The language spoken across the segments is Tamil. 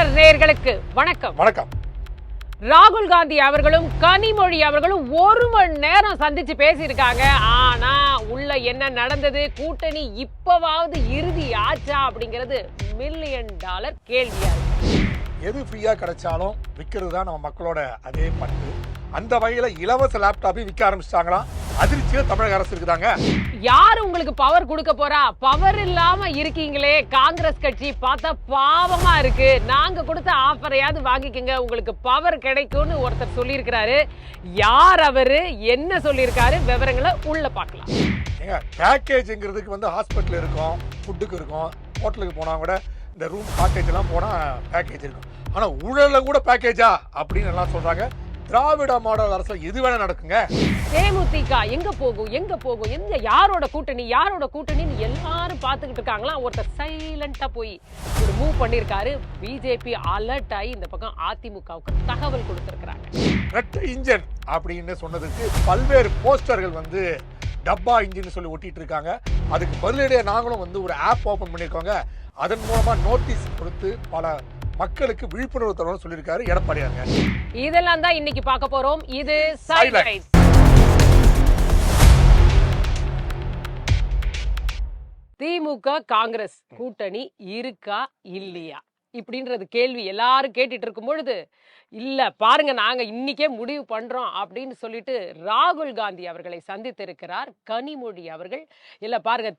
மலர் நேயர்களுக்கு வணக்கம். வணக்கம். ராகுல் காந்தி அவர்களும் கனிமொழி அவர்களும் 1 மணி நேரம் சந்திச்சு பேசியிருக்காங்க. ஆனா உள்ள என்ன நடந்தது, கூட்டணி இப்பவாவது இறுதி ஆச்சா அப்படிங்கிறது $1,000,000 கேள்வியா இருக்கு. எது ஃப்ரீயா கிடைச்சாலும் விற்கிறது தான் நம்ம மக்களோட அதே பண்பு. அந்த வகையில இலவச லேப்டாப்பையும் விற்க ஆரம்பிச்சிட்டாங்களாம். அதிர்ச்சியா தமிழக அரசு இருக்குதாங்க. யாரு உங்களுக்கு பவர் கொடுக்க போறா? பவர் இல்லாம இருக்கீங்களே காங்கிரஸ் கட்சி, பார்த்தா பாவமா இருக்கு. நாங்க கொடுத்த ஆஃபரையாவது வாங்கிக்கங்க, உங்களுக்கு பவர் கிடைக்கும்னு ஒருத்தர் சொல்லியிருக்கிறாரு. யார் அவரு, என்ன சொல்லியிருக்காரு, விவரங்களை உள்ள பார்க்கலாம். ஏங்க, பேக்கேஜ்ங்கிறதுக்கு வந்து ஹாஸ்பிட்டல் இருக்கும், ஃபுட்டுக்கு இருக்கும், ஹோட்டலுக்கு போனா கூட இந்த ரூம் காட்டேஜ் எல்லாம் போனா பேக்கேஜ் இருக்கும். ஆனா ஊழல்ல கூட பேக்கேஜா அப்படின்னு எல்லாம் சொல்றாங்க. திராவிட மாடல் அரசு எது வேணா நடக்குங்க. தேமுதிக எங்க போகும் எங்க போகும், எங்க யாரோட கூட்டணின்னு எல்லாரும் பார்த்துக்கிட்டு இருக்காங்களா. ஒருத்தர் சைலண்டா போய் ஒரு மூவ் பண்ணிருக்காரு. பிஜேபி அலர்ட் ஆகி இந்த பக்கம் அதிமுகவுக்கு தகவல் கொடுத்திருக்காங்க. ரெட் இன்ஜின் அப்படின்னு சொன்னதுக்கு பல்வேறு போஸ்டர்கள் வந்து டப்பா இன்ஜின் சொல்லி ஒட்டிட்டு இருக்காங்க. அதுக்கு பதிலடியாக நாங்களும் வந்து ஒரு ஆப் ஓபன் பண்ணியிருக்கோங்க. அதன் மூலமா நோட்டீஸ் கொடுத்து பல மக்களுக்கு விழிப்புணர்வு தரணும்னு சொல்லியிருக்காரு எடப்பாடியாருங்க. இதெல்லாம் தான் இன்னைக்கு பார்க்க போறோம். இது சைட்லைன்ஸ். திமுக காங்கிரஸ் கூட்டணி இருக்கா இல்லையா இப்படின்றது கேள்வி எல்லாரும் கேட்டுட்டு இருக்கும் பொழுது, இல்ல பாருங்க நாங்க இன்னைக்கே முடிவு பண்றோம் அப்படின்னு சொல்லிட்டு ராகுல் காந்தி அவர்களை சந்தித்திருக்கிறார் கனிமொழி அவர்கள். இல்ல பாருங்க,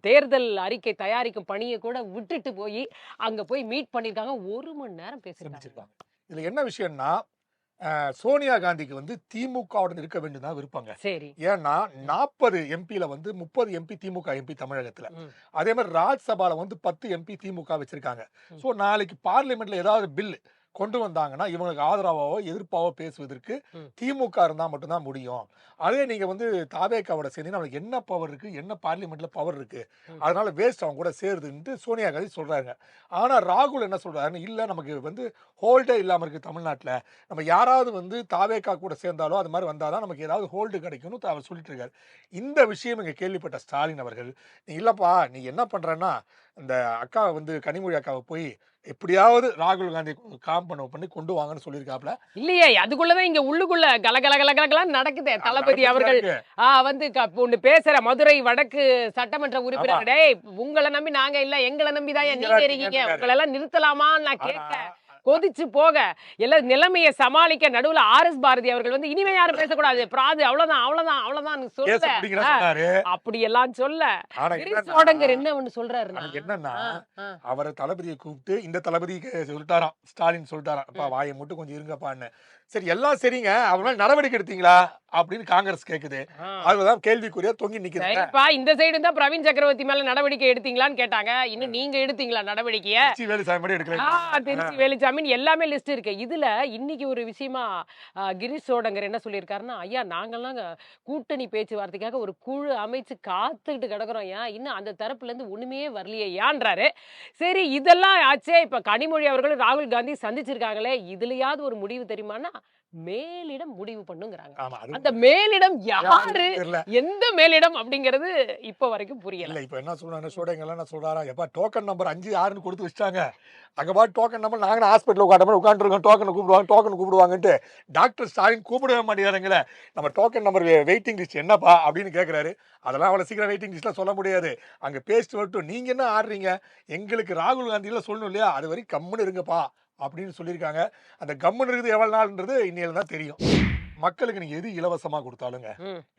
தேர்தல் அறிக்கை தயாரிக்கும் பணியை கூட விட்டுட்டு போய் அங்க போய் மீட் பண்ணிருக்காங்க. 1 மணி நேரம் பேசிருக்காங்க. இதுல என்ன விஷயம்னா, சோனியா காந்திக்கு வந்து திமுகவுடன் இருக்க வேண்டும் தான் விருப்பங்க. சரி. ஏன்னா 40 எம்பில வந்து 30 எம்பி திமுக எம்பி தமிழகத்துல. அதே மாதிரி ராஜ்சபால வந்து 10 எம்பி திமுக வச்சிருக்காங்க. சோ நாளைக்கு பார்லிமெண்ட்ல ஏதாவது பில் கொண்டு வந்தாங்கன்னா இவங்களுக்கு ஆதரவாவோ எதிர்ப்பாவோ பேசுவதற்கு திமுக இருந்தா மட்டும்தான் முடியும். அதே நீங்க வந்து தாவேக்காவோட சேர்ந்து அவங்களுக்கு என்ன பவர் இருக்கு, என்ன பார்லிமெண்ட்ல பவர் இருக்கு, அதனால வேஸ்ட் அவங்க கூட சேருதுன்ட்டு சோனியா காந்தி சொல்றாங்க. ஆனா ராகுல் என்ன சொல்றாருன்னு, இல்ல நமக்கு வந்து ஹோல்டே இல்லாம இருக்கு தமிழ்நாட்டுல, நம்ம யாராவது வந்து தாவேக்கா கூட சேர்ந்தாலோ அது மாதிரி வந்தாதான் நமக்கு ஏதாவது ஹோல்டு கிடைக்கும்னு அவர் சொல்லிட்டு இருக்காரு. இந்த விஷயம் இங்க கேள்விப்பட்ட ஸ்டாலின் அவர்கள், நீ இல்லப்பா நீ என்ன பண்றன்னா, இந்த அக்கா வந்து கனிமொழி அக்காவை போய் எப்படியாவது ராகுல் காந்தி பண்ணி கொண்டு வாங்கன்னு சொல்லியிருக்காப்ல. இல்லையே, அதுக்குள்ளதான் இங்க உள்ளுக்குள்ள கலகலகலகலாம் நடக்குது. தளபதி அவர்கள் வந்து ஒண்ணு பேசுற மதுரை வடக்கு சட்டமன்ற உறுப்பினர், டேய் உங்களை நம்பி நாங்க இல்ல, எங்களை நம்பிதான் நீங்க இருக்கீங்க, உங்களை எல்லாம் நிறுத்தலாமா நான் கேட்க கொதிச்சு போக எல்லாம் நிலைமையை சமாளிக்க நடுவுல RS பாரதி அவர்கள் வந்து இனிமே யாரும் பேசக்கூடாது, பிராது அவ்வளவுதான் சொல்ல, அப்படி எல்லாம் சொல்ல என்ன சொல்றாரு என்னன்னா, அவரை தளபதியை கூப்பிட்டு இந்த தளபதிக்கு சொல்லிட்டாராம், ஸ்டாலின் சொல்லிட்டாராம், அப்பா வாயை மட்டும் கொஞ்சம் இருங்கப்பான்னு. சரி எல்லாம் சரிங்க, அவங்களால நடவடிக்கை எடுத்தீங்களா அப்படின்னு காங்கிரஸ் கேக்குது. அதுதான் கேள்விக்குறியா தொங்கி நிக்குது. இந்த சைடு தான் பிரவீன் சக்கரவர்த்தி மேல நடவடிக்கை எடுத்தீங்களான்னு கேட்டாங்க. இன்னும் நீங்க எடுத்தீங்களா நடவடிக்கையை? திருச்சி வேலுசாமி எல்லாமே லிஸ்ட் இருக்கு. இதுல இன்னைக்கு ஒரு விஷயமா கிரீஷ் சோடங்கர் என்ன சொல்லியிருக்காருன்னா, ஐயா நாங்கெல்லாம் கூட்டணி பேச்சுவார்த்தைக்காக ஒரு குழு அமைச்சு காத்துக்கிட்டு கிடக்குறோம், ஏன் இன்னும் அந்த தரப்புல இருந்து ஒண்ணுமே வரலையே ஏன்றாரு. சரி இதெல்லாம் ஆச்சே, இப்ப கனிமொழி அவர்களும் ராகுல் காந்தி சந்திச்சிருக்காங்களே, இதுலயாவது ஒரு முடிவு தெரியுமானா மேலிடம் முடிவு பண்ணுங்கிறாங்க. அந்த மேலிடம் யாரு, எந்த மேலிடம் அப்படிங்கிறது இப்ப வரைக்கும் புரியல. இப்ப என்ன சொல்றாங்க சோடங்கெல்லாம் என்ன சொல்றாரா, எப்ப டோக்கன் நம்பர் 5 6ன்னு கொடுத்து வச்சிட்டாங்க. அங்க பாட்டு டோக்கன் நம்பர் நாங்க ஹாஸ்பிட்டல் உட்காந்துருக்கோம், டோக்கன் கூப்பிடுவாங்கன்ட்டு டாக்டர் ஸ்டாலின் கூப்பிடவே மாட்டேங்கிறாங்களே. நம்ம டோக்கன் நம்பர் வெயிட்டிங் லிஸ்ட் என்னப்பா அப்படின்னு கேட்கிறாரு. அதெல்லாம் அவ்வளவு சீக்கிரம் வெயிட்டிங் லிஸ்ட்ல சொல்ல முடியாது. அங்க பேசிட்டு வரட்டும், நீங்க என்ன ஆடுறீங்க, எங்களுக்கு ராகுல் காந்தியில சொல்லணும் இல்லையா, அது வரைக்கும் கம்முன்னு இருங்கப்பா அப்படின்னு சொல்லியிருக்காங்க. அந்த கம்முன்னு இருக்குது எவ்வளவு நாள்ன்றது இன்னையில தான் தெரியும். மக்களுக்கு நீங்க எது இலவசமா கொடுத்தாலுங்க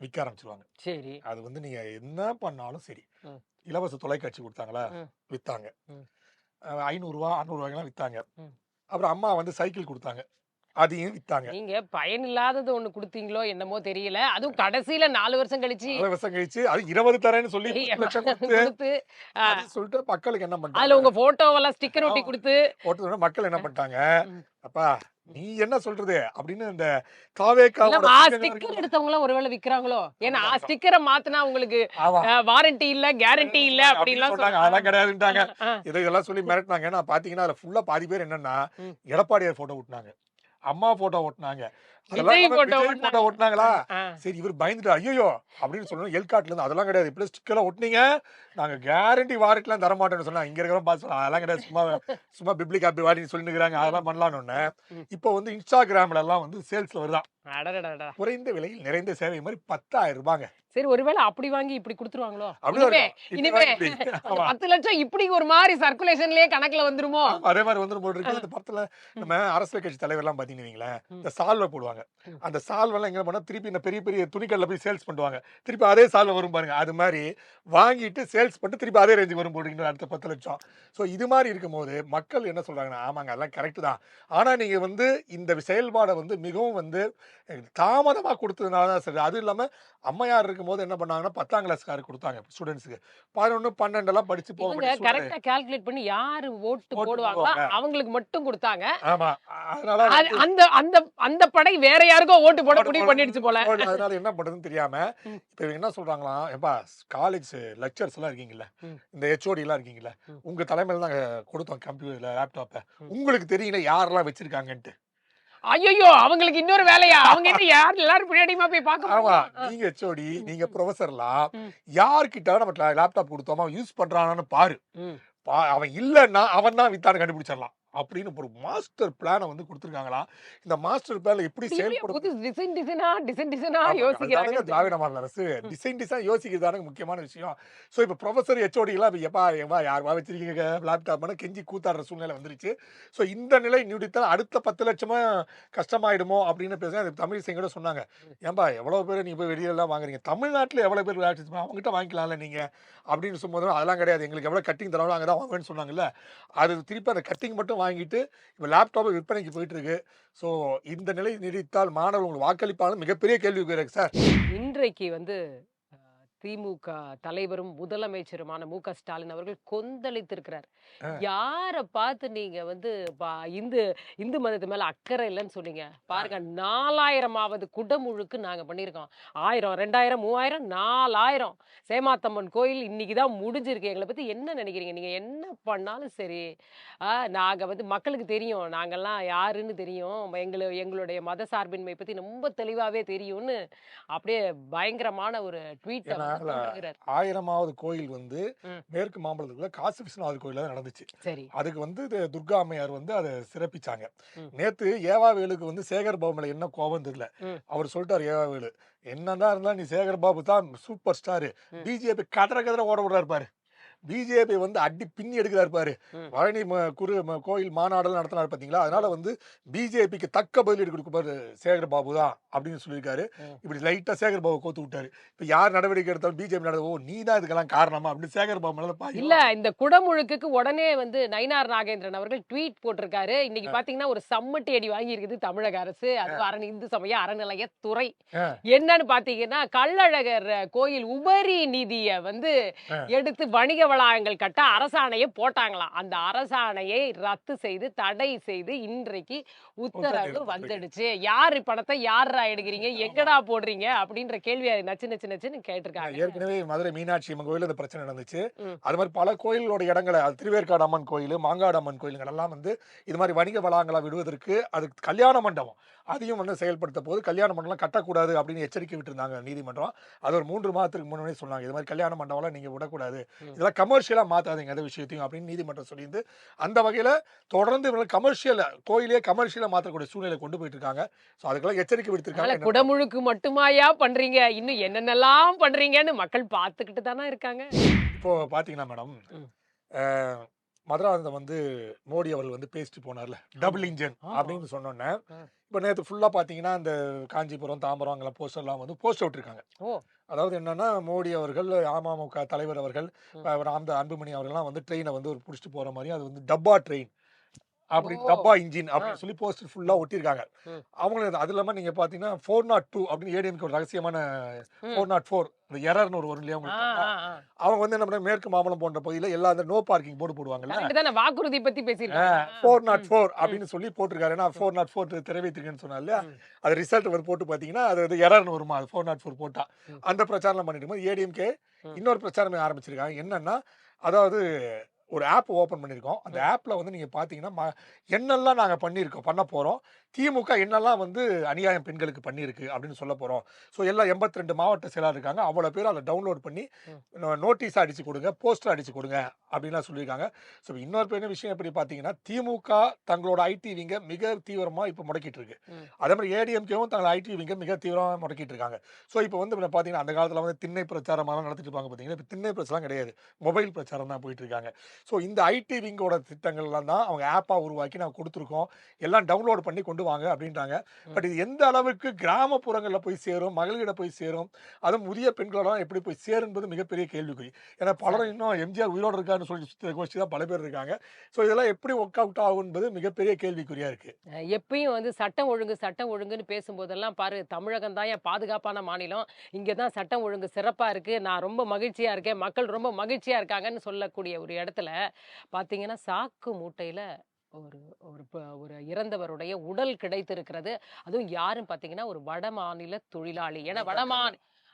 விற்க ஆரம்பிச்சிருவாங்க. சரி, அது வந்து நீங்க என்ன பண்ணாலும் சரி. இலவச தொலைக்காட்சி கொடுத்தாங்களா வித்தாங்க, 500 ரூபா 600 ரூபாய்க்கெல்லாம் வித்தாங்க. அப்புறம் அம்மா வந்து சைக்கிள் கொடுத்தாங்க, அதையும் வித்தாங்க. நீங்க பயனில்லாதது ஒண்ணு கொடுத்தீங்களோ என்னமோ தெரியல, அதுவும் கடைசியில 4 வருஷம் கழிச்சு அது 20 தரேன்னு சொல்லி சொல்லிட்டு மக்களுக்கு என்ன பண்ணாங்க, அதுல உங்க போட்டோவெல்லாம் ஸ்டிக்கர் ஒட்டி கொடுத்து மக்கள் என்ன பண்ணிட்டாங்க, அப்பா நீ என்ன சொல்றது அப்படின்னு இந்த ஸ்டிக்கர் எடுத்தவங்க எல்லாம் ஒருவேளை விக்கிறாங்களோ, ஏன்னா ஸ்டிக்கரை மாத்தினா உங்களுக்கு வாரண்டி இல்ல கேரண்டி இல்ல அப்படின்லாம் சொல்றாங்க. அதெல்லாம் கிடையாதுட்டாங்க. இதெல்லாம் சொல்லி மிரட்டினாங்க. பாத்தீங்கன்னா அதுல ஃபுல்லா பாதி பேர் என்னன்னா எடப்பாடியார் போட்டோ விட்டுனாங்க. அம்மா போட்டோ ஒட்டினாங்க. அதெல்லாம் விஜய் இல்லாம போட்டோ விஜய் ஒட்டினாங்க. போட்டோ ஒட்டினாங்களா? ஆ. சரி இவரு பயந்துட்டு ஐயய்யோ! அப்படின்னு சொல்லணும். எல்காட்ல இருந்து அதெல்லாம் கிடையாது. இப்படியே ஸ்டிக்கர்லாம் ஒட்டுனீங்க. நாங்க கேரண்டி வாரண்ட்லாம் தரமாட்டோம்னு சொன்னா, இங்க இருக்கிறவன் பார்த்து சொன்னான். அதெல்லாம் கிடையாது. சும்மா சும்மா பிப்ளிக் காப்பி வாடின்னு சொல்லின்னுருக்காங்க. அதெல்லாம் பண்ணலாம்னோன்னே, ம். இப்போ வந்து இன்ஸ்டாகிராம்லலாம் வந்து சேல்ஸ்ல வருதாம். அடடடடா. குறைந்த விலையில் நிறைந்த சேவை மாரி ரூ. 10,000 சரி ஒருவேளை அப்படி வாங்கி இப்படி குடுத்துருவாங்களோ? அப்படிதான் இனிமே இருக்கும். இப்படி இனிமே வாங்கி இப்படி. அந்த ஆமா. 10,00,000 இப்படி ஒரு மாரி சர்க்குலேஷன்லயே கணக்குல வந்துருமோ? ஆமா. அதே மாரி வந்துரும் போல இருக்கு. இந்த படத்துல நம்ம அரசியல் கட்சி தலைவர்லாம் பார்த்தீங்கன்னு வைங்களேன், ம். இந்த சால்வை போடுவாங்க. ம். அந்த சால்வெல்லாம் எங்க பண்ணா திருப்பி இந்த பெரிய பெரிய துணிக்கடைல போய் சேல்ஸ் பண்ணுவாங்க. திருப்பி அதே சால்வ வரும் பாருங்க. அது மாரி வாங்கிட்டு சேல்ஸ் பண்ணிட்டு திருப்பி அதே ரேஞ்சுக்கு வரும் போட்டுருக்கீங்க அடுத்த 10,00,000. ஸோ இது மாரி இருக்கும்போது மக்கள் என்ன சொல்றாங்கன்னா, ஆமாங்க அதெல்லாம் கரெக்ட் தான். ஆனா நீங்க வந்து இந்த செயல்பாட வந்து மிகவும் வந்து தாமதமா குடுத்ததுனால தான் சரி. அதுவும் இல்லாம அம்மையார் இருக்கும்போது என்ன பண்ணாங்கன்னா 10ஆம் கிளாஸ்காருக்கு குடுத்தாங்க ஸ்டூடண்ட்ஸ்க்கு. 11, 12 எல்லாம் படிச்சு போக இவங்க வேண்டிய சூழ்நிலை. கரெக்ட்டா கால்குலேட் பண்ணி யாரு ஓட்டு ஓட்டு போடுவாங்களோ போடுவாங்க. அவங்களுக்கு மட்டும் குடுத்தாங்க. ஆமா. அதனால அது அந்த அந்த அந்த படை வேற யாருக்கோ ஓட்டு போட முடிவு பண்ணிடுச்சு போல. அதனால என்ன பண்றதுன்னு தெரியாம, ம். இப்ப இவங்க என்ன சொல்றாங்களாம், "ஏம்பா காலேஜ் லெக்சர்ஸ் எல்லாம் இருக்கீங்கல்ல, ம். இந்த ஹெச்ஓடி எல்லாம் இருக்கீங்கல்ல, ம். உங்க தலைமையில நாங்க கொடுத்தோம் கம்ப்யூட்டர் லேப்டாப்ப. ம். உங்களுக்கு தெரியல யாரெல்லாம் வச்சிருக்காங்கன்ட்டு." ஐய்யய்யோ! அவங்களுக்கு இன்னொரு வேலையா? அவங்க என்ன யார் எல்லாரும் பின்னாடியுமா போய் பார்க்க ஆமா. போறோம்? நீங்க ஹெச்ஓடி, நீங்க புரொஃபசர்லாம் ம். யார்கிட்ட நம்ம லேப்டாப் குடுத்தோமோ, அவன் யூஸ் பண்றானான்னு பாரு. ம். அவன் இல்லன்னா, அவன் தான் வித்தான்னு கண்டுபிடிச்சிடலாம். அப்படின்னு ஒரு மாஸ்டர் பிளான வந்து குடுத்துருக்காங்களாம். இந்த மாஸ்டர் பிளான்ல எப்படி இப்படியே செயல்படும் புது டிசைன் டிசைனா ஆமாங்க. அதுதானங்க யோசிக்கிறாங்கன்னு திராவிட தெரியுது. மாடல் அரசு. டிசைன் டிசைன் யோசிக்கிறதுதானங்க முக்கியமான விஷயம். ஸோ இப்ப புரொஃபசர், ஹெச்ஓடிலாம் இப்ப எப்பா யார்ப்பா வச்சிருக்கீங்க லேப்டாப்னு கெஞ்சி கூத்தாடுற சூழ்நிலை வந்துருச்சு. ஸோ இந்த நிலை நீடித்தால் அடுத்த 10,00,000 கஷ்டமாயிடுமோ அப்படின்னு பேசுனா அது தமிழிசை கூட சொன்னாங்க. ஏன்பா எவ்வளோ பேர் நீங்க போய் வெளியலாம் வாங்குறீங்க. தமிழ்நாட்டுல எவ்வளோ பேர் லேப்டாப் அவங்ககிட்ட வாங்கிக்கலாம்ல நீங்க அப்படின்னு சொல்லும்போது அதெல்லாம் கிடையாது. எங்களுக்கு எவ்வளோ கட்டிங் தராங்களோ அங்க தான் வாங்குவேன்னு சொன்னாங்கல்ல. அது திருப்பி அந்த கட்டிங் மட்டும் வாங்கிட்டு இப்ப லேப்டாப் விற்பனைக்கு போயிட்டு இருக்கு. ஸோ இந்த நிலை நீடித்தால் மாணவர்கள் வாக்களிப்பாலும் மிகப்பெரிய கேள்விக்குறி இருக்கு சார். இன்றைக்கு வந்து அ திமுக தலைவரும், முதலமைச்சருமான ஸ்டாலின் அவர்கள் கொந்தளித்திருக்கிறார். அ, யார பார்த்து நீங்க வந்து ப இந்து இந்து மதத்து மேல அக்கறை இல்லன்னு சொன்னீங்க? பாருங்க 4000ஆவது குடமுழுக்கு நாங்க பண்ணியிருக்கோம். 1000, 2000, 3000, 4000 சேமாத்தம்மன் கோயில் இன்னைக்கு தான் முடிஞ்சிருக்கு. எங்கள பத்தி என்ன நினைக்கிறீங்க? நீங்க என்ன பண்ணாலும் சரி, நாங்க வந்து மக்களுக்கு தெரியும். நாங்கலாம் யாருன்னு தெரியும். எங்களுடைய மத சார்பின்மை பத்தி ரொம்ப தெளிவாவே தெரியும்னு அப்படியே பயங்கரமான ஒரு ட்வீட்ட ஏன்னா வந்து போட்டிருக்கிறாரு. 1000வது கோயில் வந்து ம். மேற்கு மாம்பலத்துக்குள்ள காசி விஸ்வநாதர் கோயில்ல தான் நடந்துச்சு. சரி. அதுக்கு வந்து துர்கா அம்மையார் வந்து அத சிறப்பிச்சாங்க. ம். நேத்து ஏவாவேலுக்கு வந்து சேகர் பாபு மேல என்ன கோவம் தெரியல. ம். அவர் சொல்லிட்டாரு ஏவாவேலு, "என்னதான் இருந்தாலும் நீ சேகர் பாபு தான் சூப்பர் ஸ்டார். ம். பிஜேபி கதற கதற ஓட விடுறாரு பாரு. பிஜேபி வந்து அடி பின்னி எடுக்கிறாரு பாரு. ம். பழனி கோயில் மாநாடுலாம் நடத்தினாரு பார்த்தீங்களா? அதனால வந்து பிஜேபிக்கு தக்க பதிலடி கொடுப்பாரு சேகர் பாபு தான் அப்படின்னு சொல்லியிருக்காரு. ம். இப்படி லைட்டா சேகர் பாபு கோத்து விட்டாரு. இப்ப யார் நடவடிக்கை எடுத்தாலும் பிஜேபி ஓ நீ தான் இதுக்கெல்லாம் காரணமா அப்படின்னு சேகர் பாபு மேல இல்ல பாயும். இந்த குடமுழுக்குக்கு உடனே வந்து நயினார் நாகேந்திரன் அவர்கள் ட்வீட் போட்டிருக்காரு. இன்னைக்கு பாத்தீங்கன்னா ஒரு சம்மட்டி அடி வாங்கியிருக்குது தமிழக அரசு. அதுவும் இந்து சமய அறநிலையத்துறை. ஆ, என்னன்னு பாத்தீங்கன்னா கள்ளழகர் கோயில் உபரி நிதிய வந்து ஆ. எடுத்து வணிக வளாகங்கள் கட்ட அரசாணையை போட்டாங்களாம். அந்த அரசாணையை ரத்து செய்து தடை செய்து இன்றைக்கு உத்தரவு வந்துடுச்சு. யாரு பணத்தை யாரா எடுக்கிறீங்க எங்கடா போடுறீங்க அப்படின்ற கேள்வியை நச்சுன்னு கேட்டிருக்காங்க. ஏற்கனவே மதுரை மீனாட்சி அம்மன் கோயில்ல இந்த பிரச்சனை நடந்துச்சு. ம். அது மாதிரி பல கோயிலோட இடங்களை அது திருவேற்காடு அம்மன் கோயில், மாங்காடு அம்மன் கோயிலுங்கள் எல்லாம் வந்து இது மாதிரி வணிக வளாகங்களா விடுவதற்கு அதுக்கு கல்யாண மண்டபம் அதையும் வந்து செயல்படுத்த போது கல்யாண மண்டபம்லாம் கட்டக்கூடாது அப்படின்னு எச்சரிக்கை விட்டுருந்தாங்க நீதிமன்றம். அது ஒரு 3 மாதத்துக்கு முன்னாடி சொன்னாங்க. இது மாதிரி கல்யாண மண்டபம்லாம் நீங்க விடக்கூடாது. ம். இதெல்லாம் கமர்ஷியலா மாத்தாதீங்க எந்த விஷயத்தையும் அப்படின்னு நீதிமன்றம் சொல்லியிருந்து அந்த வகையில தொடர்ந்து இவங்க கோயிலே கமர்ஷியலா மாற்றக்கூடிய சூழ்நிலை கொண்டு போயிட்டு இருக்காங்க. ஸோ அதுக்கெல்லாம் எச்சரிக்கை அதனால விடுத்திருக்காங்க. குடமுழுக்கு மட்டுமாயா பண்றீங்க? இன்னும் என்னென்னலாம் பண்றீங்கன்னு மக்கள் பார்த்துக்கிட்டு தானே இருக்காங்க. இப்போ பாத்தீங்கன்னா மேடம், ம். அ மதுராந்தகம் வந்து மோடி அவர்கள் வந்து பேசிட்டு போனார்ல. டபுள் ஆமா. இன்ஜின் ஆமா. அப்படின்னு சொன்னோன்னே, ஆ. இப்ப நேத்து ஃபுல்லா பாத்தீங்கன்னா, அந்த காஞ்சிபுரம், தாம்பரம் அங்கெல்லாம் போஸ்டர்லாம் வந்து போஸ்டர் விட்டுருக்காங்க. ஓ! அதாவது என்னன்னா, மோடி அவர்கள், அமமுக தலைவர் அவர்கள், ம். அன்புமணி அவர்கள்லாம் வந்து ட்ரெயின வந்து ஒரு புடிச்சிட்டு போற மாரியும், அது வந்து டப்பா ட்ரெயின் அப்படி ஓ! டப்பா இன்ஜின் ஆ. அப்படின்னு சொல்லி போஸ்டர் ஃபுல்லா ஒட்டியிருக்காங்க. ம். அவங்களும் அது இல்லாம நீங்க பாத்தீங்கன்னா, 402 அப்படின்னு ஏடிஎம்கே ஒரு ரகசியமான ம். 404 இந்த எரர்ன்னு ஒரு வரும் இல்லையா ஆ, உங்களுக்கு? ஆ, ஆ. அவங்க வந்து என்ன பண்ணாங்க, மேற்கு மாம்பலம் போன்ற பகுதியில எல்லா அந்த நோ பார்க்கிங் போர்டு போடுவாங்கல்ல. கரெக்ட் தானே வாக்குறுதி பத்தி பேசியிருக்காங்க. ம். 404 ம். அப்படின்னு சொல்லி போட்டிருக்காரு. ஏன்னா 404 நிறைவேற்றிருக்கேன்னு சொன்னார் இல்லையா? ம். அது ரிசல்ட் வந்து போட்டு பார்த்தீங்கன்னா, அது வந்து எரர்ன்னு வருமா அது 404 போட்டா. ம். அந்த பிரச்சாரம் பண்ணிட்டு இருக்கும்போது ஏடிஎம்கே ம். இன்னொரு பிரச்சாரம் ஆரம்பிச்சிருக்காங்க. என்னன்னா, அதாவது ஒரு ஆப் ஓப்பன் பண்ணியிருக்கோம். அந்த ஆப்ல வந்து நீங்க பார்த்தீங்கன்னா, என்னெல்லாம் நாங்க பண்ண போறோம். திமுக என்னெல்லாம் வந்து அநியாயம் பெண்களுக்கு பண்ணியிருக்கு அப்படின்னு சொல்ல போறோம். ஸோ எல்லாம் 82 மாவட்ட செயலாளர் இருக்காங்க. அவ்வளோ பேரும் அத டவுன்லோட் பண்ணி நோட்டீஸா அடிச்சு குடுங்க, போஸ்டர் அடிச்சு குடுங்க அப்படின்லாம் சொல்லியிருக்காங்க. ஸோ இன்னொரு பெரிய விஷயம் எப்படி பார்த்தீங்கன்னா, திமுக தங்களோட ஐடி விங்க மிக தீவிரமா இப்ப முடக்கிட்டு இருக்கு. அதே மாரி ஏடிஎம்கேவும் தங்களோட ஐடி விங்க மிக தீவிரமா முடக்கிட்டு இருக்காங்க. ஸோ இப்போ வந்து பார்த்தீங்கன்னா, அந்த காலத்துல வந்து திண்ணை பிரச்சாரமாலாம் நடத்திட்டு இருப்பாங்க பார்த்தீங்கன்னா, இப்ப திண்ணை பிரச்சாரம் கிடையாது. மொபைல் பிரச்சாரம் தான் போயிட்டு இருக்காங்க. ஸோ இந்த ஐடி விங்கோட திட்டங்கள்லாம் தான் அவங்க ஆப்பா உருவாக்கி நாங்க குடுத்துருக்கோம். எல்லாம் டவுன்லோட் பண்ணி கொண்டு வாங்க அப்படின்றாங்க. பட் இது எந்த அளவுக்கு கிராமப்புறங்கள்ல போய் சேரும், மகளிரிடம் போய் சேரும், அதுவும் முதிய பெண்களோட எப்படி போய் சேரும் என்பது மிகப்பெரிய கேள்விக்குறி. ஏன்னா பலரும் இன்னும் எம்ஜிஆர் உயிரோட இருக்காருன்னு சொல்லி சுத்தி கோஷ்டி தான் பல பேர் இருக்காங்க. ஸோ இதெல்லாம் எப்படி ஒர்க் அவுட் ஆகும் என்பது மிகப்பெரிய கேள்விக்குறியா இருக்கு. எப்பயும் வந்து சட்டம் ஒழுங்குன்னு பேசும்போதெல்லாம் பாரு, தமிழகம் தான் என் பாதுகாப்பான மாநிலம். இங்க தான் சட்டம் ஒழுங்கு சிறப்பா இருக்கு. நான் ரொம்ப மகிழ்ச்சியா இருக்கேன். மக்கள் ரொம்ப மகிழ்ச்சியா இருக்காங்கன்னு சொல்லக்கூடிய ஒரு இடத்துல பார்த்தீங்கன்னா, சாக்கு மூட்டையில ஒரு ஒரு இறந்தவருடைய உடல் கிடைத்திருக்கிறது. அதுவும் யாருன்னு பார்த்தீங்கன்னா, ஒரு வடமாநில தொழிலாளி. ஏன்னா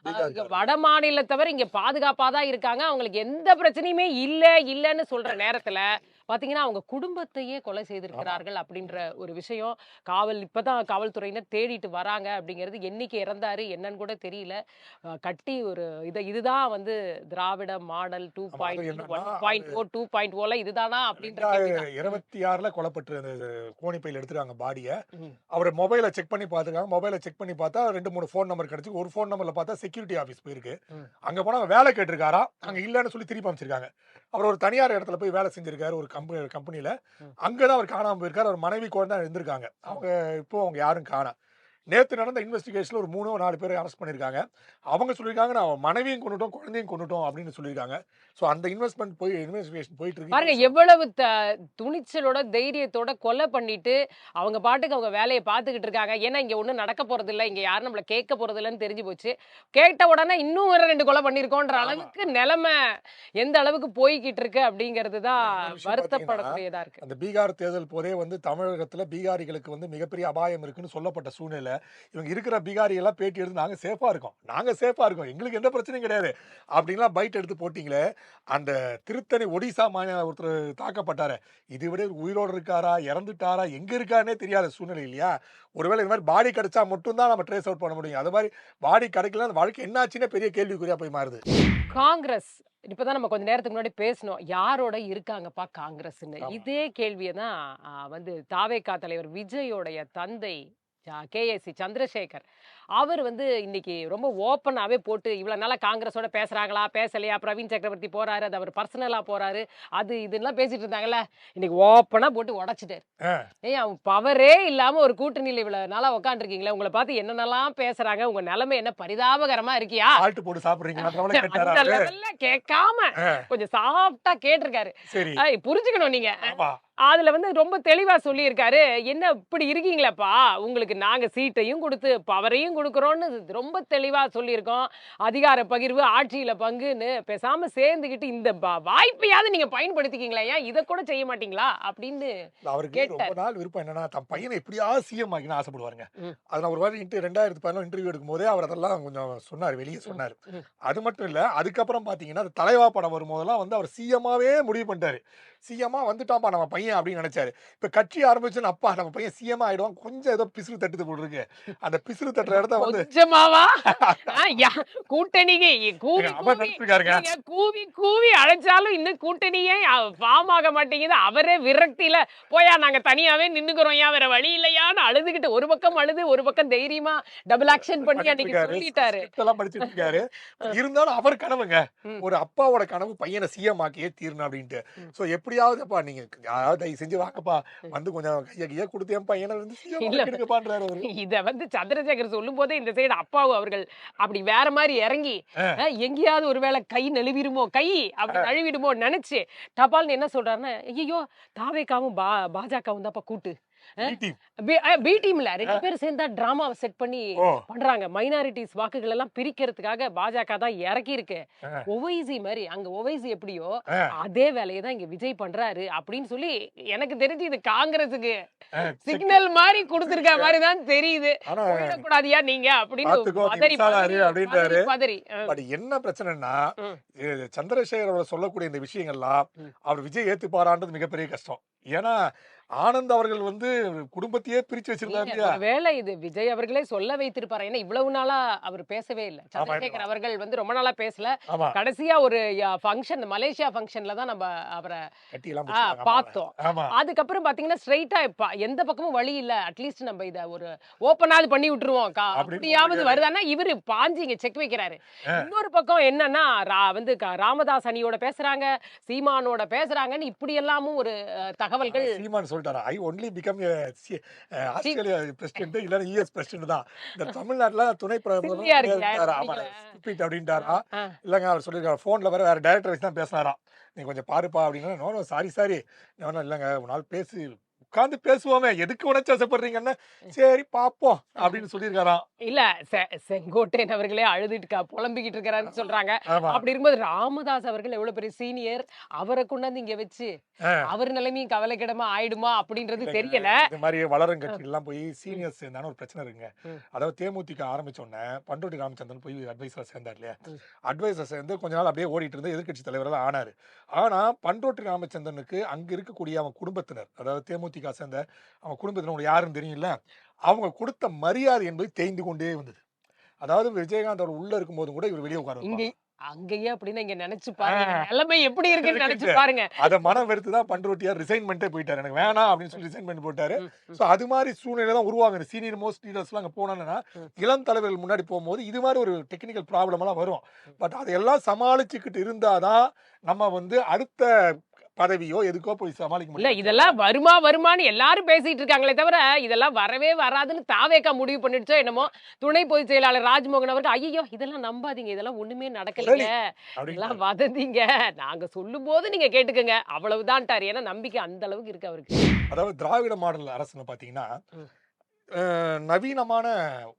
பீகார் வடமாநிலத்தவர் இங்க பாதுகாப்பா தான் இருக்காங்க. அவங்களுக்கு எந்த பிரச்சனையுமே இல்லன்னு சொல்ற நேரத்துல பாத்தீங்கன்னா, அவங்க குடும்பத்தையே கொலை ஆமா. செய்திருக்கிறார்கள் அப்படின்ற ஒரு விஷயம் இப்பதான் காவல்துறையினர் தேடிட்டு வராங்க அப்படிங்கிறது. என்னைக்கு இறந்தாரு என்னன்னு கூட தெரியல. கட்டி ஒரு இதுதான் வந்து திராவிட மாடல் ஆமா. அது 2.0, என்னன்னா, 1.0, 2.0ல இதுதானா அப்படின்ற கேள்விதான். 2026ல கொல்லப்பட்டு அந்த கோணிப்பையில எடுத்துருக்காங்க பாடிய. ம். அவரு மொபைல செக் பண்ணி பார்த்துருக்காங்க. மொபைல செக் பண்ணி பார்த்தா 2, 3 ஃபோன் நம்பர் கிடைச்சு. ஒரு ஃபோன் நம்பர்ல பார்த்தா செக்யூரிட்டி ஆஃபீஸ் போயிருக்கு. ம். அங்க போனா வேலை கேட்டிருக்காராம். அங்க இல்லன்னு சொல்லி திருப்பி அனுப்பிச்சிருக்காங்க. அவர் ஒரு தனியார் இடத்துல போய் வேலை செஞ்சிருக்காரு ஒரு கம்பெனில. ம். அங்க தான் அவர் காணாம போயிருக்காரு. அவர் மனைவி, குழந்தை இருந்திருக்காங்க. அவங்க யாரும் காணோம். நேத்து நடந்த இன்வெஸ்டிகேஷன்ல ஒரு 3 4 பேரை அரெஸ்ட் பண்ணியிருக்காங்க. அவங்க சொல்லியிருக்காங்க, "நான் மனைவியும் கொன்னுட்டோம், குழந்தையும் கொன்னுட்டோம்" அப்படின்னு சொல்லியிருக்காங்க. ஸோ அந்த இன்வெஸ்டிகேஷன் போயிட்டு இருக்கு. பாருங்க எவ்வளவு துணிச்சலோட தைரியத்தோட கொலை பண்ணிட்டு அவங்க பாட்டுக்கு அவங்க வேலையை பார்த்துக்கிட்டு இருக்காங்க. ஏன்னா இங்க ஒண்ணும் நடக்க போறது இல்ல, இங்க யாரும் நம்மள கேட்க போறது இல்லன்னு தெரிஞ்சு போச்சு. கேட்ட உடனே இன்னும் ஒரு 2 கொலை பண்ணிருக்கோன்ற ஆமா. அளவுக்கு நிலைமை எந்த அளவுக்கு போய்கிட்டு இருக்கு அப்படிங்கிறது தான் இன்னொரு விஷயம் பார்த்தீங்கன்னா, வருத்தப்படக்கூடியதா இருக்கு. அந்த பீகார் தேர்தல் போதே வந்து தமிழகத்துல பீகாரிகளுக்கு வந்து மிகப்பெரிய அபாயம் இருக்குன்னு சொல்லப்பட்ட சூழ்நிலை, இவங்க இருக்கிற பீகாரியெல்லாம் பேட்டி எடுத்து நாங்க சேஃபா இருக்கோம். எங்களுக்கு எந்த பிரச்சனையும் கிடையாது. அப்படின்லாம் பைட் எடுத்து போட்டீங்களே, அந்த திருத்தணி ஒடிசா ஒருத்தர் தாக்கப்பட்டாரே, இதை விட இவர் உயிரோடு இருக்காரா, இறந்துட்டாரா, எங்க இருக்காருன்னே தெரியாத சூழ்நிலை இல்லையா? ஒருவேளை இந்த மாதிரி பாடி கிடைச்சா மட்டும் தான் நம்ம ட்ரேஸ் அவுட் பண்ண முடியும். அது மாதிரி பாடி கிடைக்கல, அந்த வாழ்க்கை என்னாச்சுன்னே பெரிய கேள்விக்குறியா போய் மாறுது. காங்கிரஸ் இப்பதான் நம்ம கொஞ்ச நேரத்துக்கு முன்னாடி பேசணும். யாரோட இருக்காங்கப்பா காங்கிரஸ்ன்னு. ஆமா. இதே கேள்வியை தான் வந்து தாவேகா தலைவர் விஜயோடைய தந்தை கேஎஸ்சி சந்திரசேகர் அவர் வந்து இன்னைக்கு ரொம்ப ஓப்பனாவே போட்டு இவ்வளவு நாளா காங்கிரஸோட பேசுறாங்களா பேசலையா, பிரவீன் சக்கரவர்த்தி போறாரு, அது அவர் பர்சனலா போறாரு, அது இதெல்லாம் பேசிட்டு இருந்தாங்கல்ல, இன்னைக்கு ஓப்பனா போட்டு உடைச்சிட்டாரு. ஏய் அவன் பவரே இல்லாம ஒரு கூட்டணியில இவ்வளவு நாளா உட்காந்துருக்கீங்களே, உங்களை பார்த்து என்னென்னலாம் பேசுறாங்க, உங்க நிலைமை என்ன பரிதாபகரமா இருக்கியா, ஆல்ட் போட்டு சாப்பிடுறீங்களா அந்த லெவல்ல கேட்காம கொஞ்சம் சாஃப்டா கேட்டிருக்காரு. சரி. புரிஞ்சுக்கணும் நீங்க. ஆமா. அதுல வந்து ரொம்ப தெளிவா சொல்லியிருக்காரு, என்ன இப்படி இருக்கீங்களப்பா, உங்களுக்கு நாங்க சீட்டையும் கொடுத்து பவரையும் கொடுக்குறோம்னு ரொம்ப தெளிவா சொல்லியிருக்கோம். அதிகார பகிர்வு, ஆட்சியில பங்குன்னு பேசாம சேர்ந்துகிட்டு இந்த வாய்ப்பையாவது நீங்க பயன்படுத்திக்கீங்களா, ஏன் இதை கூட செய்ய மாட்டீங்களா அப்படின்னு அவருக்கு ரொம்ப கேட்டார். நாள் விருப்பம் என்னன்னா, தன் பையனை எப்படியாவது சிஎம் ஆக்கின்னு ஆசைப்படுவாருங்க. ம். அது நான் ஒரு வாட்டி 2011 இன்டர்வியூ எடுக்கும்போதே அவர் அதெல்லாம் கொஞ்சம் சொன்னாரு, வெளிய சொன்னாரு. ம். அது மட்டும் இல்ல, அதுக்கப்புறம் பார்த்தீங்கன்னா, அந்த தலைவா படம் வரும்போதெல்லாம் வந்து அவர் சிஎம்மாவே முடிவு பண்ணிட்டாரு. சிஎம்மா வந்துட்டான்ப்பா நம்ம பையன் அப்படின்னு நினைச்சாரு. இப்ப கட்சி ஆரம்பிச்சோன்னு, அப்பா நம்ம பையன் சிஎம் ஆயிடுவான், கொஞ்சம் ஏதோ பிசுறு தட்டுது போல இருக்கு. அந்த பிசுறு தட்டுற இடத்த வந்து கொஞ்சமாவா கூட்டணிக்கு கூவி அவர் நினைச்சிருக்காருங்க. நீங்க கூவி கூவி அழைச்சாலும் இன்னும் கூட்டணியே ஃபார்ம் ஆக மாட்டேங்குது. அவரே விரக்தியில போயா நாங்க தனியாவே நின்னுக்கிறோம், ஏன் வேற வழி இல்லையான்னு அழுதுகிட்டு, ஒரு பக்கம் அழுது ஒரு பக்கம் தைரியமா டபுள் ஆக்ஷன் பண்ணி அன்னைக்கு சொல்லிட்டாரு. எல்லாம் படிச்சிட்டு இருக்காரு. இருந்தாலும் அவர் கனவுங்க, ம். ஒரு அப்பாவோட கனவு பையனை சிஎம் ஆக்கியே தீரணும் அப்படின்ட்டு. சோ எப்படியாவதுப்பா நீங்க யாராவது தயவு செஞ்சு வாங்கப்பா, வந்து கொஞ்சம் கைய கொடுத்து என் பையனை வந்து சிஎம் இல்ல. ஆக்கிடுங்கப்பான்றாரு அவரு. இத வந்து சந்திரசேகர் சொல்லும் போதே இந்த சைடு அப்பாவு அவர்கள் அப்படி வேற மாதிரி இறங்கி எங்கேயாவது ஒருவேளை கை நழுவிடுமோ, கை அப்படி நழுவிடுமோ நினைச்சு டபால்னு என்ன சொல்றாருன்னா, ஐயோ தாவேக்காவும் பாஜகவும் தான்ப்பா கூட்டு, பி டீம். பி டீம்ல 2 பேரும் சேர்ந்தா டிராமாவை செட் பண்ணி ஓ பண்றாங்க. மைனாரிட்டிஸ் வாக்குகள் எல்லாம் பிரிக்கிறதுக்காக பாஜக தான் இறக்கி இருக்கு. ஆ, ஒவைசி மாதிரி அங்க ஒவைசி எப்படியோ ஆ, அதே வேலையை தான் இங்க விஜய் பண்றாரு அப்படின்னு சொல்லி எனக்கு தெரிஞ்சு இது காங்கிரஸுக்கு ஆ, செக் சிக்னல் மாதிரி கொடுத்திருக்க மாதிரி தான் தெரியுது. ஆனா போயிடக்கூடாதியா நீங்க அப்படின்னு பாத்துக்கோ நீ பதறி மிசாதாரு பதறி அப்படின்றாரு. பதறி பதறி பட் என்ன பிரச்சனைன்னா ம், சந்திரசேகர் அவர் சொல்லக்கூடிய இந்த விஷயங்கள்லாம் ம். அவர் விஜய் ஏத்துப்பாரான்றது மிகப்பெரிய கஷ்டம். ஏன்னா ஆனந்த் அவர்கள் வந்து குடும்பத்தையே பிரிச்சு வச்சிருந்தாரு இல்ல இல்லையா? ஒருவேளை இது விஜய் அவர்களே சொல்ல வைத்திருப்பாரு. ஏன்னா இவ்வளவு நாளா அவர் பேசவே இல்ல. ஆமா சந்திரசேகர் அவர்கள் வந்து ரொம்ப நாளா பேசல. ஆமா கடைசியா ஒரு ஃபங்க்ஷன் மலேசியா ஃபங்க்ஷன்ல தான் நம்ம அவரை கட்டி எல்லாம் பிடிச்சிருக்காங்க அம்மாவை. பார்த்தோம். ஆமா அதுக்கப்புறம் பாத்தீங்கன்னா ஸ்ட்ரைட்டா எந்த பக்கமும் வழி இல்ல. அட்லீஸ்ட் நம்ம இத ஒரு ஓப்பனாவது பண்ணி விட்டுருவோம். அப்படின்னு அப்படியாவது போட்டிருக்காரு. வருதான்னா இவரு பாஞ்சு இங்க செக் வைக்கிறாரு. ஆ, இன்னொரு பக்கம் என்னன்னா வந்து ராமதாஸ் அணியோட பேசுறாங்க, சீமானோட பேசுறாங்கன்னு இப்படி எல்லாமும் ஒரு தகவல்கள் சீமான் சொல்லிட்டாரா I only become Australia president இல்லைன்னா யூஎஸ் பிரசிடென்ட் தான் இந்த தமிழ்நாட்டுல துணை பிரதமர் சில்லியா இருக்குல்ல, ஆமா பிடிக்கல. stupid அப்படின்ட்டாரா. ஆ, இல்லைங்க அவர் சொல்லியிருக்காரு ஃபோன்ல வேற டைரக்டர் வச்சு தான் பேசினாராம். நீ கொஞ்சம் பாருப்பா அப்படின்னா நோ சாரி சாரி இல்லைங்க ஒரு நாள் பேசி உட்கார்ந்து பேசுவோமே எதுக்கு உணர்ச்சி வசப்படுறீங்கன்னு சரி பாப்போம் அப்படின்னு சொல்லியிருக்காராம். இல்ல செங்கோட்டையன் அவர்களே அழுதுட்டு புலம்பிக்கிட்டு இருக்கிறாருன்னு சொல்றாங்க. ஆமா அப்படி இருக்கும்போது ராமதாஸ் அவர்கள் எவ்வளவு பெரிய சீனியர், அவரை கொண்டாந்து இங்க வச்சு ஆ, அவர் நிலைமையும் கவலைக்கிடமா ஆயிடுமா அப்படின்றது இல்லைங்க தெரியல. இந்த மாதிரி வளரும் கட்சிகள்லாம் போய் சீனியர்ஸ் சேர்ந்தான ஒரு பிரச்சனை இருக்குங்க. ம். அதாவது தேமுதிக ஆரம்பிச்ச உடனே பண்டோட்டி ராமச்சந்திரன் போய் அட்வைசரா சேர்ந்தார் இல்லையா? ம். அட்வைசர் சேர்ந்து கொஞ்ச நாள் அப்படியே ஓடிட்டு இருந்த எதிர்க்கட்சி தலைவராக ஆனாரு. ஆனா பண்டோட்டி ராமச்சந்திரனுக்கு அங்க இருக்கக்கூடிய அவன் குடும்பத்தினர் அதாவது தேமுதிக சேர்ந்த அவன் குடும்பத்தினர் யாருன்னு தெரியும்ல அவங்க கொடுத்த மரியாதை என்பது தேய்ந்து கொண்டே வந்தது. அதாவது விஜயகாந்த் அவர் உள்ள இருக்கும்போது கூட இவர் வெளியே இங்க உட்கார்ந்து அங்கேயே அப்படின்னு இங்க நினைச்சு பாருங்க. நிலைமை எப்படி இருக்குன்னு நினைச்சு பாருங்க. அத மனம் வெறுத்து தான் பண்ருட்டியார் ரிசைன்மெண்ட்டே போயிட்டாரு. எனக்கு வேணாம் அப்படின்னு சொல்லி ரிசைன்மெண்ட் போட்டாரு. ம், ம், சோ அது மாதிரி சூழ்நிலை தான் உருவாகுது. சீனியர் மோஸ்ட் லீடர்ஸ்லாம் அங்க போனாங்கன்னா ம். இளம் தலைவர்கள் முன்னாடி போகும்போது இது மாதிரி ஒரு டெக்னிக்கல் ப்ராப்ளம் எல்லாம் வரும். பட் அதையெல்லாம் சமாளிச்சுக்கிட்டு இருந்தாதான் நம்ம வந்து அடுத்த பதவியோ எதுக்கோ போய் சமாளிக்க இல்ல முடியும். இதெல்லாம் வருமான்னு எல்லாரும் பேசிட்டு இருக்காங்களே தவிர இதெல்லாம் வரவே வராதுன்னு தாவேக்கா முடிவு பண்ணிடுச்சோ என்னமோ. துணை பொதுச் செயலாளர் ராஜ்மோகன் அவர்கள் ஐயோ இதெல்லாம் நம்பாதீங்க, இதெல்லாம் ஒண்ணுமே நடக்கலைங்க, அப்படின்னு இதெல்லாம் வதந்திங்க, நாங்க சொல்லும் போது நீங்க கேட்டுக்கங்க அவ்வளவுதான்ட்டாரு. ஏன்னா நம்பிக்கை அந்த அளவுக்கு இருக்கு அவருக்கு. அதாவது திராவிட மாடல் அரசுன்னு பாத்தீங்கன்னா ம். நவீனமான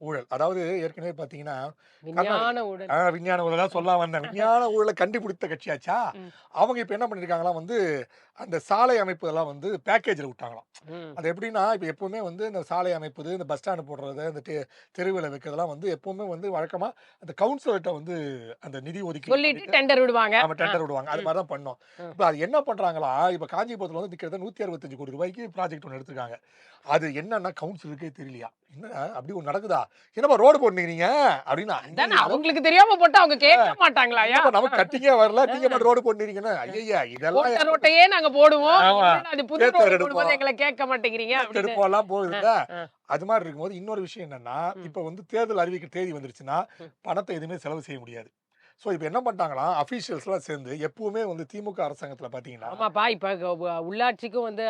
ஊழல் அதாவது ஏற்கனவே பாத்தீங்கன்னா விஞ்ஞான உடல். விஞ்ஞான ஊழல் தான் சொல்ல வந்தேன். விஞ்ஞான ஊழலை கண்டுபிடித்த கட்சியாச்சா ம். அவங்க இப்ப என்ன பண்ணிருக்காங்களாம் வந்து அந்த சாலை அமைப்பு எல்லாம் வந்து பேக்கேஜ்ல விட்டாங்களாம். ம். அது எப்படின்னா இப்ப எப்பவுமே வந்து இந்த சாலை அமைப்புது இந்த பஸ் ஸ்டாண்ட் போடுறது இந்த தெருவில் வைக்கிறதெல்லாம் வந்து எப்பவுமே வந்து வழக்கமா அந்த கவுன்சிலர்கிட்ட வந்து அந்த நிதி ஒதுக்கி சொல்லிட்டு டெண்டர் விடுவாங்க. நம்ம டெண்டர் விடுவாங்க அது ம். மாதிரி தான் பண்ணோம். ம். இப்ப அது என்ன பண்றாங்களா இப்ப காஞ்சிபுரத்துல வந்து கிட்டத்தட்ட 165 கோடி ரூபாய்க்கு ப்ராஜெக்ட் ஒன்று எடுத்திருக்காங்க. அது என்னன்னா கவுன்சிலருக்கே தெரியலையா என்ன அப்படி ஒன்று நடக்குதா என்னப்பா ரோடு போட்டுக்கிறீங்க அப்படின்னா அதானே அவங்களுக்கு தெரியாம போட்டு அவங்க கேட்க மாட்டாங்களாயா? என்னப்பா நமக்கு கட்டிங்கே வரல நீங்க மட்டும் ரோடு போட்டுக்கிறீங்கன்னு ஐயா இதெல்லாம் போட்ட ரோட்டையே நாங்க போடுவோம். ஆமா. என்னடா அது புது கேட்டு ரோடு எடுப்போம். போடும்போது எங்களை கேட்க மாட்டேங்கிறீங்க அப்படின்னு. எடுப்போம்லாம் போகுதுல்ல ஆ. அது மாதிரி இருக்கும்போது இன்னொரு விஷயம் என்னன்னா ம். இப்ப வந்து தேர்தல் அறிவிக்க தேதி வந்துருச்சுன்னா ம். பணத்தை எதுவுமே செலவு செய்ய முடியாது. சோ இப்ப என்ன பண்ணிட்டாங்களா அபிஷியல்ஸ் எல்லாம் சேர்ந்து எப்பவுமே வந்து திமுக அரசாங்கத்துல பாத்தீங்கன்னா ஆமாப்பா இப்ப உள்ளாட்சிக்கும் வந்து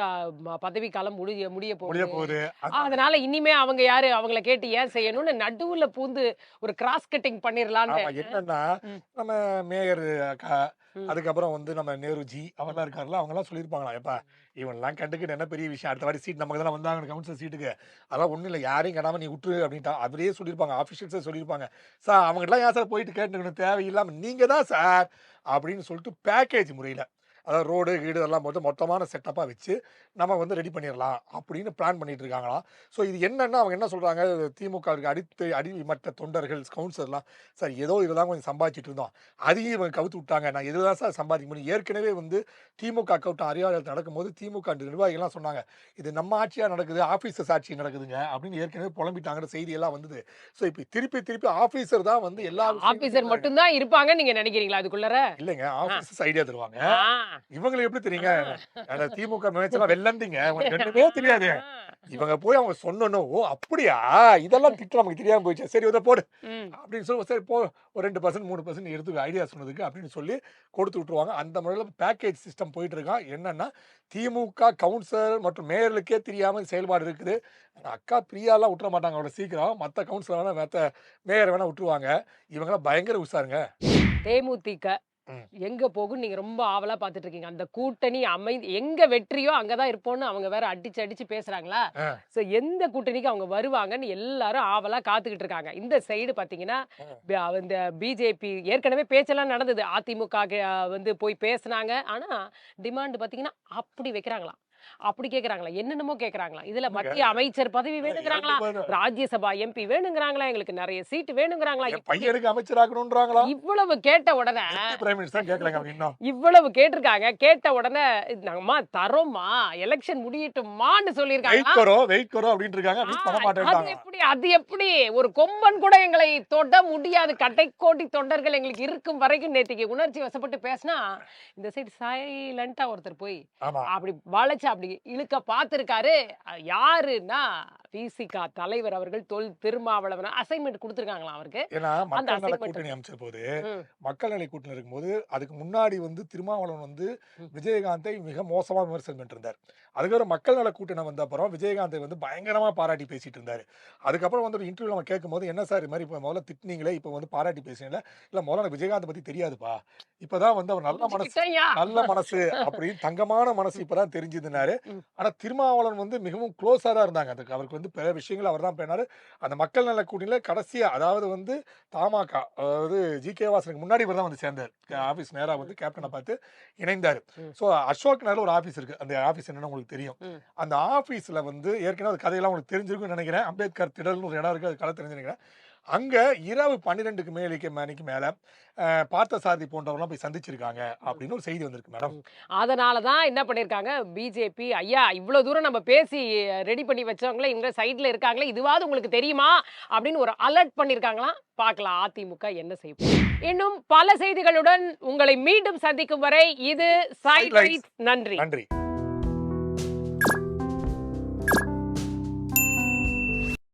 பதவி காலம் முடிய முடிய போகுது. போகுது அதனால இனிமே அவங்க யாரு அவங்கள கேட்டு ஏன் செய்யணும்னு நடுவுல பூந்து ஒரு கிராஸ் கட்டிங் பண்ணிரலாம்னு. ஆமா என்னன்னா ம். நம்ம மேயர் அக்கா ம். அதுக்கப்புறம் வந்து நம்ம நேருஜி அவங்கலாம் இருக்காருல்ல அவங்க எல்லாம் சொல்லியிருப்பாங்களா எப்பா இவன்லாம் கண்டுக்கிட்டு என்ன பெரிய விஷயம் அடுத்த வாட்டி சீட் நமக்கு தானே வந்தாங்க கவுன்சிலர் சீட்டுக்கு அதெல்லாம் ஒண்ணும் இல்லை யாரையும் கேடாம நீ விட்டுரு அப்படின்ட்டா அப்படியே சொல்லியிருப்பாங்க ஆஃபீஷியல்ஸே சொல்லியிருப்பாங்க சார் அவங்ககிட்டலாம் ஏன் சார் போயிட்டு கேட்டுக்கணும் தேவையில்லாம நீங்க தான் சார் அப்படின்னு சொல்லிட்டு பேக்கேஜ் முறையில அதாவது ரோடு கீடு எல்லாம் போட்டு மொத்தமான செட்டப்பா வச்சு நம்ம வந்து ரெடி பண்ணிடலாம் அப்படின்னு பிளான் பண்ணிட்டு இருக்காங்களாம். ஸோ இது என்னன்னா அவங்க என்ன சொல்றாங்க திமுகவுக்கு அடிமட்ட தொண்டர்கள் கவுன்சிலர்லாம் சார் ஏதோ இதெல்லாம் கொஞ்சம் சம்பாதிச்சிட்டு இருந்தோம் அதையும் இவங்க கவுத்து விட்டாங்க நான் எதுதான் சார் சம்பாதிக்க முடியும் ஏற்கனவே வந்து திமுக அக்கௌண்ட் அரியாலயத்தில் நடக்கும்போது திமுக நிர்வாகிகள்லாம் சொன்னாங்க இது நம்ம ஆட்சியா நடக்குது ஆபீசர்ஸ் ஆட்சி நடக்குதுங்க அப்படின்னு ஏற்கனவே புலம்பிட்டாங்கிற செய்தி எல்லாம் வந்தது. ஸோ இப்போ திருப்பி ஆபீசர் தான் வந்து எல்லா ஆபீசர் மட்டும் தான் இருப்பாங்க நீங்க நினைக்கிறீங்களா அதுக்குள்ளர? இல்லைங்க ஆபீசர்ஸ் ஐடியா தருவாங்க ஆ. இவங்களுக்கு எப்படி தெரியுங்க அந்த திமுக மேட்ச்லாம் வெள்ளந்தீங்க உங்களுக்கு ரெண்டுமே தெரியாது இவங்க போய் அவங்க சொன்னோம் ஓ அப்படியா இதெல்லாம் திட்டம் நமக்கு தெரியாம போயிடுச்சு சரி இதை போடு ம். அப்படின்னு சொல்லி சரி போ ஒரு 2% 3% எடுத்து ஐடியா சொன்னதுக்கு அப்படின்னு சொல்லி கொடுத்து விட்டுருவாங்க. அந்த முறையில் பேக்கேஜ் சிஸ்டம் போயிட்டு இருக்கான். என்னன்னா திமுக கவுன்சிலர் மற்றும் மேயர்களுக்கே தெரியாம செயல்பாடு இருக்குது. அக்கா பிரியாலாம் விட்டுற மாட்டாங்க அவ்வளோ சீக்கிரம் மற்ற கவுன்சிலர் வேணா மற்ற மேயர் வேணா விட்டுருவாங்க. இவங்கெல்லாம் பயங்கர உஷாருங்க. தேமுதிக எங்க போகும் நீங்க ரொம்ப ஆவலா பாத்துட்டு இருக்கீங்க. அந்த கூட்டணி எங்க வெற்றியோ அங்கதான் இருப்போம்னு அவங்க வேற அடிச்சு அடிச்சு பேசுறாங்களா. சோ எந்த கூட்டணிக்கு அவங்க வருவாங்கன்னு எல்லாரும் ஆவலா காத்துக்கிட்டு இருக்காங்க. இந்த சைடு பாத்தீங்கன்னா இந்த பிஜேபி ஏற்கனவே பேச்செல்லாம் நடந்தது. அதிமுக வந்து போய் பேசுனாங்க. ஆனா டிமாண்ட் பாத்தீங்கன்னா அப்படி வைக்கிறாங்களாம். அப்படி கேக்குறாங்களா, என்னென்னமோ கேக்குறாங்களா. இதுல மத்திய அமைச்சர் பதவி வேணுங்கிறாங்களா, ராஜ்யசபா எம்பி வேணுங்கிறாங்களா, எங்களுக்கு நிறைய சீட் வேணுங்கிறாங்களா, பையனுக்கு அமைச்சராக்கணும்ன்றாங்களா. இவ்வளவு கேட்ட உடனே பிரைம் மினிஸ்டர் கேட்கறாங்க. இன்னும் இவ்வளவு கேட்டிருக்காங்க. கேட்ட உடனே நம்ம தரோமா, எலெக்ஷன் முடியட்டுமான்னு சொல்லிருக்காங்க. வெயிட் கரோ அப்படினு இருக்காங்க. வெயிட் பண்ண மாட்டேன்றாங்க. அது எப்படி ஒரு கொம்பன் கூட எங்களை தொட முடியாது. கடைக்கோடி தொண்டர்கள் எங்களுக்கு இருக்கும் வரைக்கும் நேத்திக்கு உணர்ச்சி வசப்பட்டு பேசினா இந்த சைடு சைலண்டா ஒருத்தர் போய் அப்படி வளைச்சு அப்படி இழுக்க பார்த்திருக்காரு. யாருன்னா விசிக தலைவர் அவர்கள் தொல் திருமாவளவன் அசைன்மெண்ட் கொடுத்திருக்காங்களாம் அவருக்கு. ஏன்னா மக்கள் நல கூட்டணி அமைச்ச போது மக்கள் நல கூட்டணி இருக்கும்போது அதுக்கு முன்னாடி வந்து திருமாவளவன் வந்து விஜயகாந்தை மிக மோசமா விமர்சனம் பண்ணிட்டு இருந்தார். அதுக்கப்புறம் மக்கள் நல கூட்டணி வந்த அப்புறம் விஜயகாந்தை வந்து பயங்கரமா பாராட்டி பேசிட்டு இருந்தாரு. அதுக்கப்புறம் வந்து ஒரு இன்டர்வியூ நம்ம கேட்கும் போது என்ன சார் இது மாதிரி இப்போ முதல்ல திட்டினீங்களே இப்போ வந்து பாராட்டி பேசுறீங்களா, இல்ல முதல்ல எனக்கு விஜயகாந்த் பத்தி தெரியாதுப்பா, இப்பதான் வந்து அவர் நல்ல மனசு அப்படின்னு தங்கமான மனசு இப்பதான் தெரிஞ்சதுனாரு. ஆனா திருமாவளவன் வந்து மிகவும் க்ளோஸா தான் இருந்தாங்க. அதுக்கு அவருக்கு வந்து பல விஷயங்கள் அவர் தான் பண்ணாரு. அந்த மக்கள் நல கூட்டணியில கடைசியா அதாவது வந்து தமாக அதாவது ஜி.கே. வாசனுக்கு முன்னாடி இவர் தான் வந்து சேர்ந்தார். ஆபீஸ் நேரா வந்து கேப்டனை பார்த்து இணைந்தாரு. ஸோ அசோக் நகர்ல ஒரு ஆபீஸ் இருக்கு. அந்த ஆபீஸ் என்னன்னு உங்களுக்கு தெரியும். அந்த ஆபீஸ்ல வந்து ஏற்கனவே அது கதையெல்லாம் உங்களுக்கு தெரிஞ்சிருக்கும்னு நினைக்கிறேன். அம்பேத்கர் திடல்னு ஒரு இடம் இருக்கு. அது கதை தெரிஞ்சு நினைக்கிறேன். அங்க இரவு 12க்கு மணிக்கு மேல பார்த்தசாரதி போன்றவங்களாம் போய் சந்திச்சிருக்காங்க அப்படின்னு ஒரு செய்தி வந்திருக்கு மேடம். அதனாலதான் என்ன பண்ணிருக்காங்க பிஜேபி, ஐயா இவ்வளவு தூரம் நம்ம பேசி ரெடி பண்ணி வச்சவங்களே இவங்க சைட்ல இருக்காங்களே, இதுவாது உங்களுக்கு தெரியுமா அப்படின்னு ஒரு அலர்ட் பண்ணிருக்காங்களாம். பார்க்கலாம் அதிமுக என்ன செய்யும். இன்னும் பல செய்திகளுடன் உங்களை மீண்டும் சந்திக்கும் வரை இது சைட் ரைட். நன்றி.